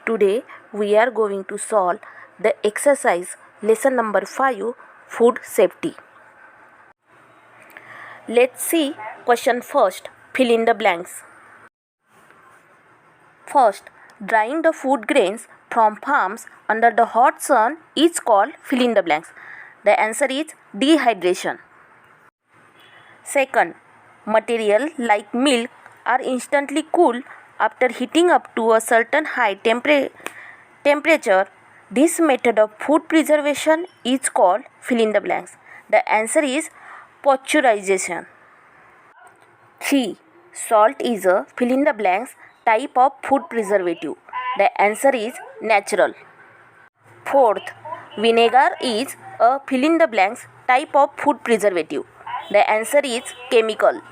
Today we are going to solve the exercise lesson number 5, food safety. Let's see question first. Fill in the blanks. First, drying the food grains from farms under the hot sun is called fill in the blanks. The answer is dehydration. Second, material like milk are instantly cooled after heating up to a certain high temperature. This method of food preservation is called fill in the blanks. The answer is pasteurization. 3. Salt is a fill in the blanks type of food preservative. The answer is natural. Fourth, vinegar is a fill in the blanks type of food preservative. The answer is chemical.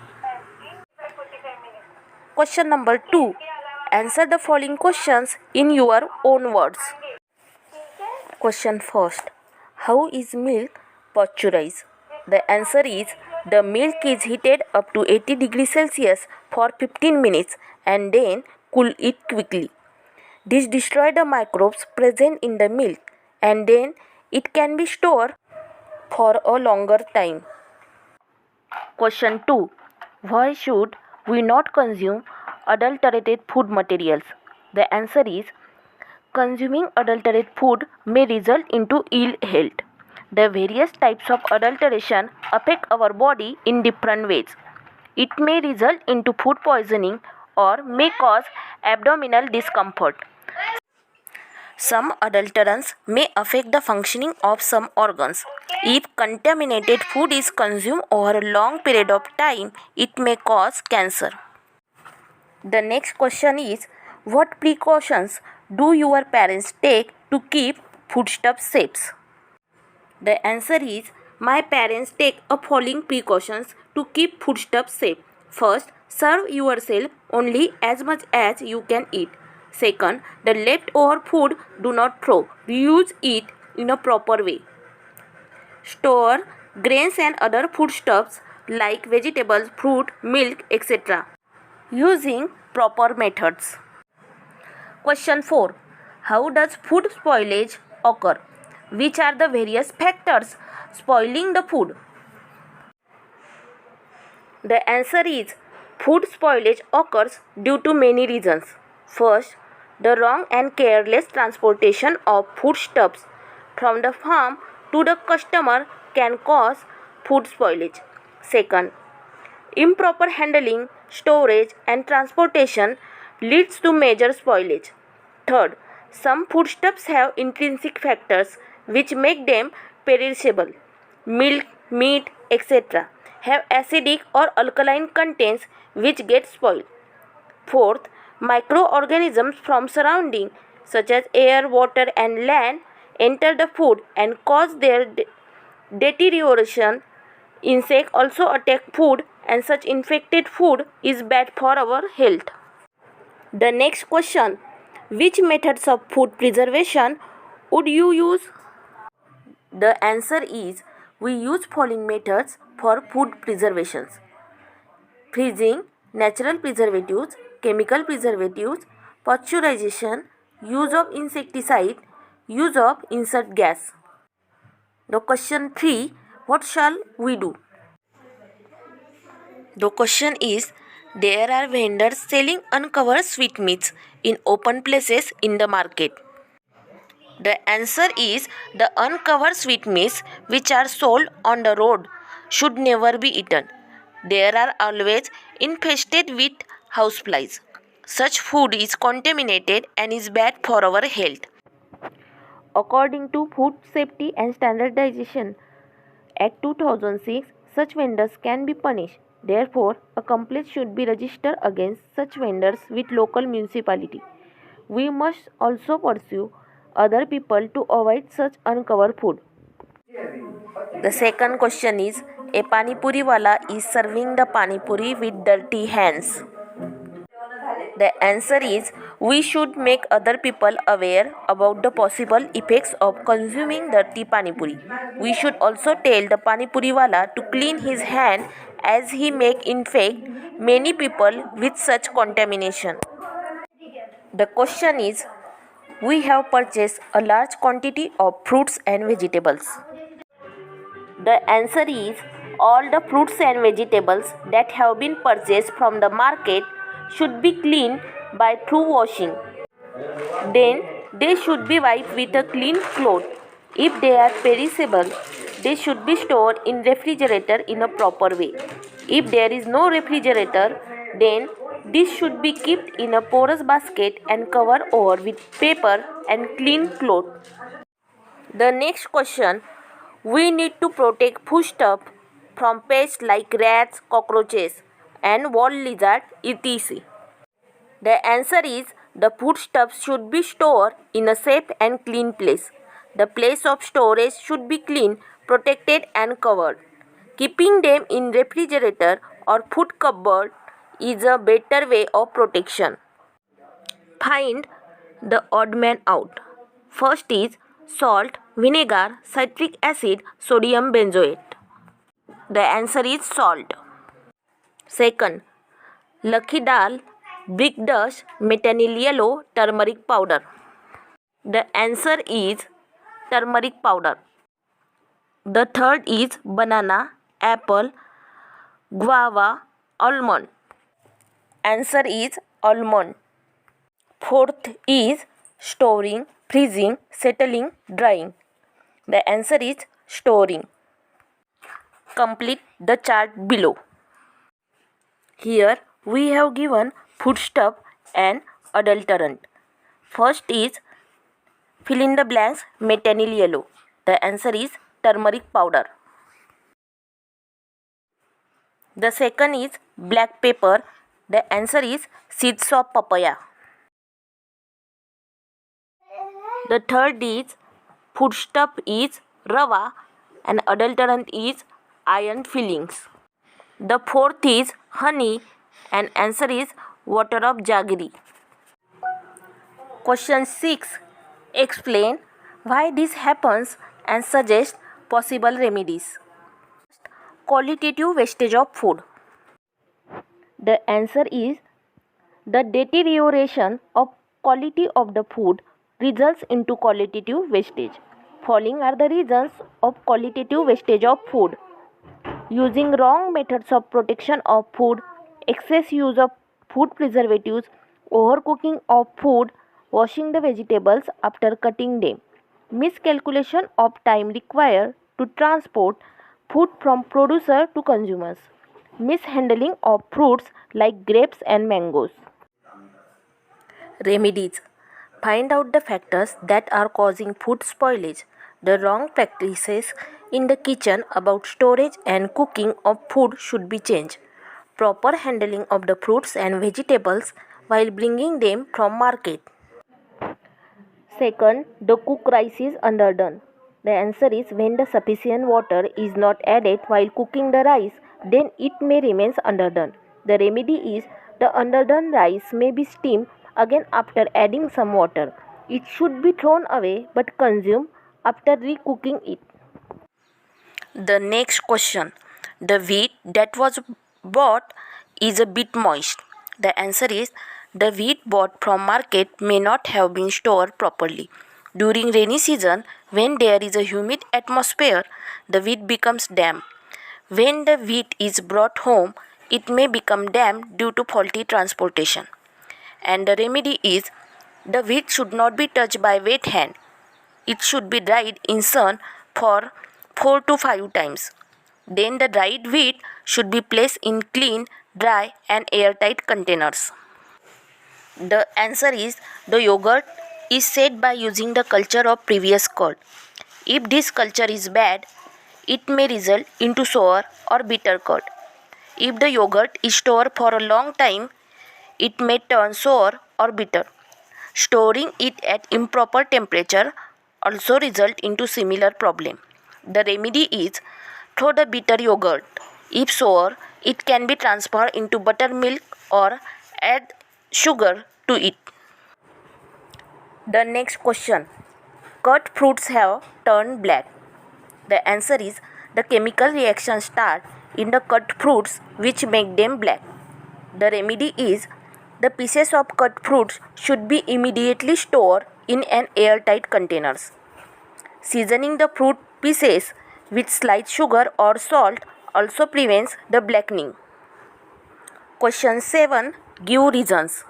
Question number 2. Answer the following questions in your own words. Question first. How is milk pasteurized? The answer is the milk is heated up to 80 degrees Celsius for 15 minutes and then cool it quickly. This destroys the microbes present in the milk and then it can be stored for a longer time. Question 2. Why should we not consume adulterated food materials? The answer is consuming adulterated food may result into ill health. The various types of adulteration affect our body in different ways. It may result into food poisoning or may cause abdominal discomfort. Some adulterants may affect the functioning of some organs. If contaminated food is consumed over a long period of time, it may cause cancer. The next question is, what precautions do your parents take to keep foodstuffs safe? The answer is, my parents take the following precautions to keep foodstuffs safe. First, serve yourself only as much as you can eat. Second, the leftover food do not throw. Reuse it in a proper way. Store grains and other foodstuffs like vegetables, fruit, milk, etc. using proper methods. Question 4. How does food spoilage occur? Which are the various factors spoiling the food? The answer is food spoilage occurs due to many reasons. First, the wrong and careless transportation of foodstuffs from the farm to the customer can cause food spoilage. Second, improper handling, storage and transportation leads to major spoilage. Third, some foodstuffs have intrinsic factors which make them perishable. Milk, meat, etc. have acidic or alkaline contents which get spoiled. Fourth, microorganisms from surrounding such as air, water and land enter the food and cause their deterioration. Insects also attack food and such infected food is bad for our health. The next question, which methods of food preservation would you use? The answer is we use following methods for food preservations: freezing, natural preservatives, chemical preservatives, pasteurization, use of insecticide, use of insert gas. The question 3, what shall we do? The question is, there are vendors selling uncovered sweetmeats in open places in the market. The answer is the uncovered sweetmeats which are sold on the road should never be eaten. They are always infested with houseflies. Such food is contaminated and is bad for our health. According to Food Safety and Standardization Act 2006, such vendors can be punished. Therefore, a complaint should be registered against such vendors with local municipality. We must also pursue other people to avoid such uncovered food. The second question is, a pani puri wala is serving the pani puri with dirty hands. The answer is we should make other people aware about the possible effects of consuming dirty pani puri. We should also tell the pani puri wala to clean his hand as he may infect many people with such contamination. The question is, we have purchased a large quantity of fruits and vegetables. The answer is all the fruits and vegetables that have been purchased from the market should be cleaned by through washing. Then they should be wiped with a clean cloth. If they are perishable, they should be stored in refrigerator in a proper way. If there is no refrigerator, then this should be kept in a porous basket and covered over with paper and clean cloth. The next question, we need to protect foodstuff from pests like rats, cockroaches and wall lizard, etc. The answer is the foodstuffs should be stored in a safe and clean place. The place of storage should be clean, protected and covered. Keeping them in refrigerator or food cupboard is a better way of protection. Find the odd man out. First is salt, vinegar, citric acid, sodium benzoate. The answer is salt. Second, Lucky Dal, brick dust, metanyl yellow, turmeric powder. The answer is turmeric powder. The third is banana, apple, guava, almond. Answer is almond. Fourth is storing, freezing, settling, drying. The answer is storing. Complete the chart below. Here we have given foodstuff and adulterant. First is fill in the blanks, metanyl yellow. The answer is turmeric powder. The second is black pepper. The answer is seeds of papaya. The third is foodstuff is rava and adulterant is iron fillings. The fourth is honey and answer is water of jaggery. Question 6. Explain why this happens and suggest possible remedies. Qualitative wastage of food. The answer is the deterioration of quality of the food results into qualitative wastage. Following are the reasons of qualitative wastage of food. Using wrong methods of protection of food, excess use of food preservatives, overcooking of food, washing the vegetables after cutting them, miscalculation of time required to transport food from producer to consumers, mishandling of fruits like grapes and mangoes. Remedies. Find out the factors that are causing food spoilage. The wrong practices in the kitchen about storage and cooking of food should be changed. Proper handling of the fruits and vegetables while bringing them from market. Second, the cooked rice is underdone. The answer is when the sufficient water is not added while cooking the rice, then it may remain underdone. The remedy is the underdone rice may be steamed again after adding some water. It should be thrown away but consumed after recooking it. The next question. The wheat that was bought is a bit moist. The answer is the wheat bought from market may not have been stored properly. During rainy season, when there is a humid atmosphere, the wheat becomes damp. When the wheat is brought home, it may become damp due to faulty transportation. And the remedy is the wheat should not be touched by wet hand. It should be dried in sun for 4 to 5 times. Then the dried wheat should be placed in clean, dry and airtight containers. The answer is the yogurt is said by using the culture of previous curd. If this culture is bad, it may result into sour or bitter curd. If the yogurt is stored for a long time, it may turn sour or bitter. Storing it at improper temperature also result into similar problem. The remedy is throw the bitter yogurt. If sour, it can be transferred into buttermilk or add sugar to it. The next question. Cut fruits have turned black. The answer is the chemical reactions start in the cut fruits which make them black. The remedy is the pieces of cut fruits should be immediately stored in an airtight containers. Seasoning the fruit pieces with sliced sugar or salt also prevents the blackening. Question 7. Give reasons.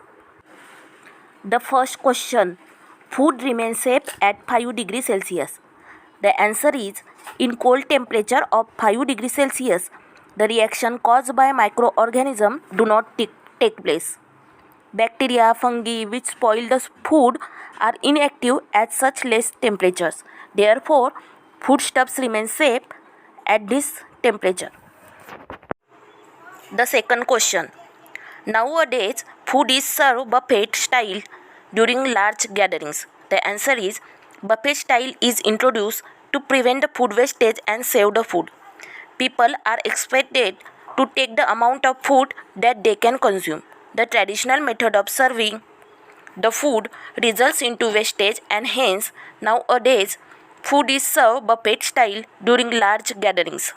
The first question. Food remains safe at 5 degrees Celsius. The answer is, in cold temperature of 5 degrees Celsius, the reaction caused by microorganisms do not take place. Bacteria, fungi which spoil the food are inactive at such less temperatures. Therefore, foodstuffs remain safe at this temperature. The second question. Nowadays, food is served buffet style during large gatherings. The answer is, buffet style is introduced to prevent the food wastage and save the food. People are expected to take the amount of food that they can consume. The traditional method of serving the food results into wastage, and hence nowadays food is served buffet style during large gatherings.